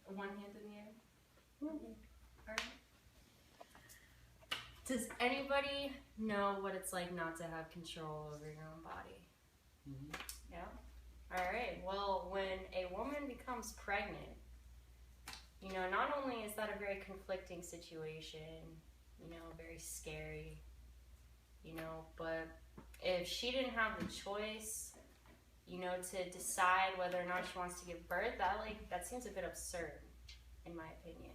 One hand in the air. Okay. All right. Does anybody know what it's like not to have control over your own body? Mm-hmm. Yeah? Alright, well, when a woman becomes pregnant, not only is that a very conflicting situation, very scary, but if she didn't have the choice, to decide whether or not she wants to give birth, that seems a bit absurd, in my opinion.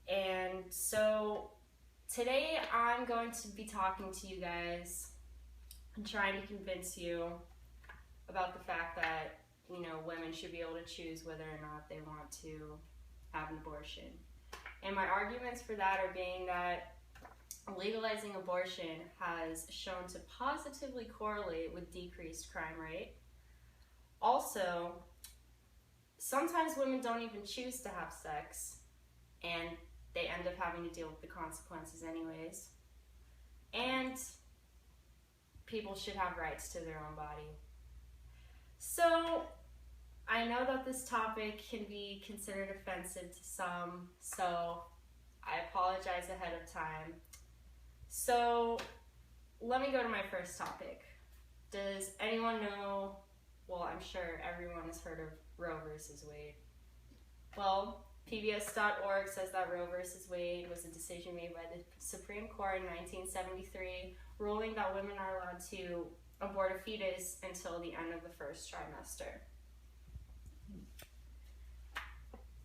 And so today I'm going to be talking to you guys and trying to convince you about the fact that, women should be able to choose whether or not they want to have an abortion. And my arguments for that are being that legalizing abortion has shown to positively correlate with decreased crime rate. Also, sometimes women don't even choose to have sex, and they end up having to deal with the consequences anyways. And people should have rights to their own body. So, I know that this topic can be considered offensive to some, so I apologize ahead of time. So, let me go to my first topic. Does anyone know, well, I'm sure everyone has heard of Roe versus Wade. Well, PBS.org says that Roe versus Wade was a decision made by the Supreme Court in 1973, ruling that women are allowed to abort a fetus until the end of the first trimester.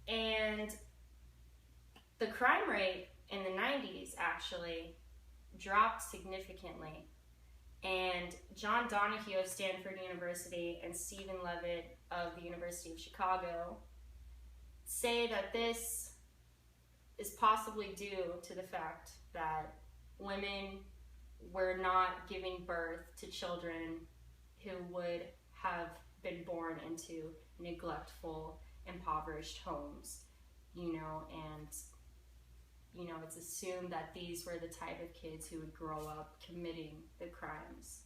And the crime rate in the 90s actually dropped significantly. And John Donahue of Stanford University and Stephen Levitt of the University of Chicago say that this is possibly due to the fact that women were not giving birth to children who would have been born into neglectful, impoverished homes, and it's assumed that these were the type of kids who would grow up committing the crimes.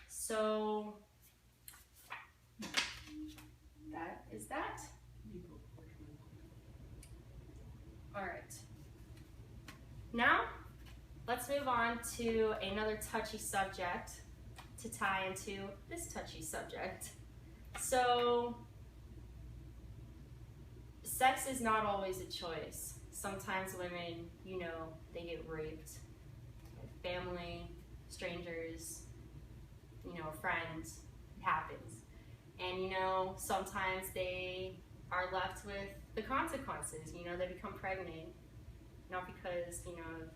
So that is that. All right. Now, let's move on to another touchy subject to tie into this touchy subject. So, sex is not always a choice. Sometimes women, they get raped by family, strangers, friends. It happens. And, sometimes they are left with the consequences. They become pregnant, not because,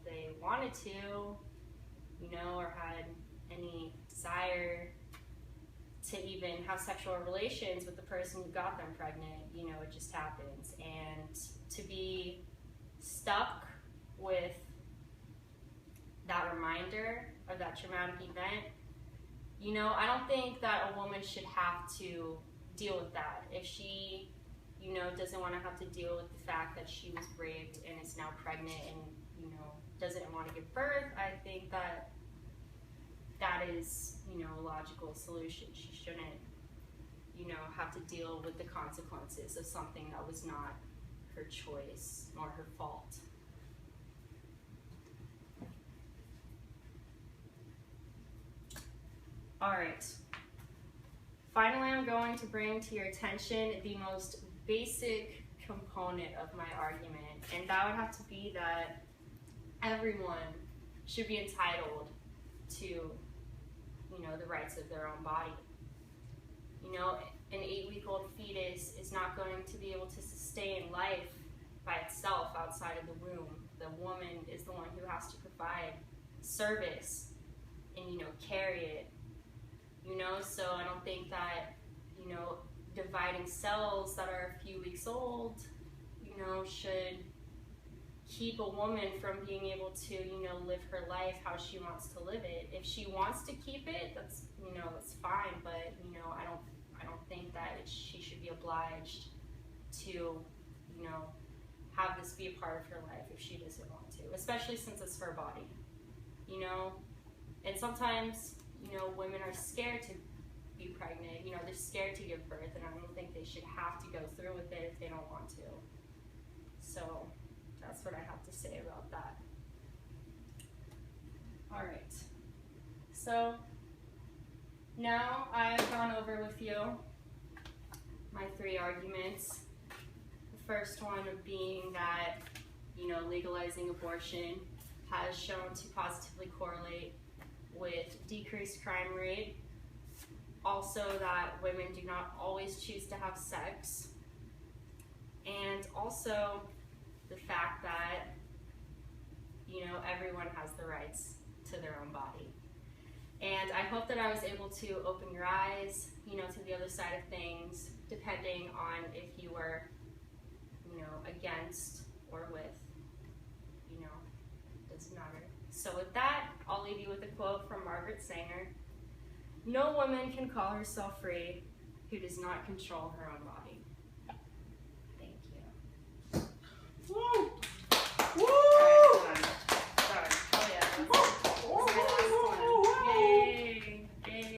they wanted to, or had any desire to even have sexual relations with the person who got them pregnant. It just happens. And to be stuck with that reminder of that traumatic event, I don't think that a woman should have to deal with that. If she, doesn't want to have to deal with the fact that she was raped and is now pregnant and, doesn't want to give birth, I think that is, a logical solution. She shouldn't, have to deal with the consequences of something that was not her choice nor her fault. All right. Finally, I'm going to bring to your attention the most basic component of my argument, and that would have to be that everyone should be entitled to, the rights of their own body. An 8-week-old fetus is not going to be able to sustain life by itself outside of the womb. The woman is the one who has to provide service and, carry it. So I don't think that, dividing cells that are a few weeks old, should keep a woman from being able to, live her life how she wants to live it. If she wants to keep it, that's, that's fine, but, I don't think that she should be obliged to, have this be a part of her life if she doesn't want to, especially since it's her body, and sometimes, women are scared to be pregnant. You know, they're scared to give birth, and I don't think they should have to go through with it if they don't want to. So that's what I have to say about that. All right. So now I've gone over with you my 3 arguments. The first one being that, you know, legalizing abortion has shown to positively correlate with decreased crime rate. Also that women do not always choose to have sex. And also the fact that, you know, everyone has the rights to their own body. And I hope that I was able to open your eyes, you know, to the other side of things, depending on if you were, you know, against or with, you know, doesn't matter. So with that, I'll leave you with a quote from Margaret Sanger. "No woman can call herself free who does not control her own body."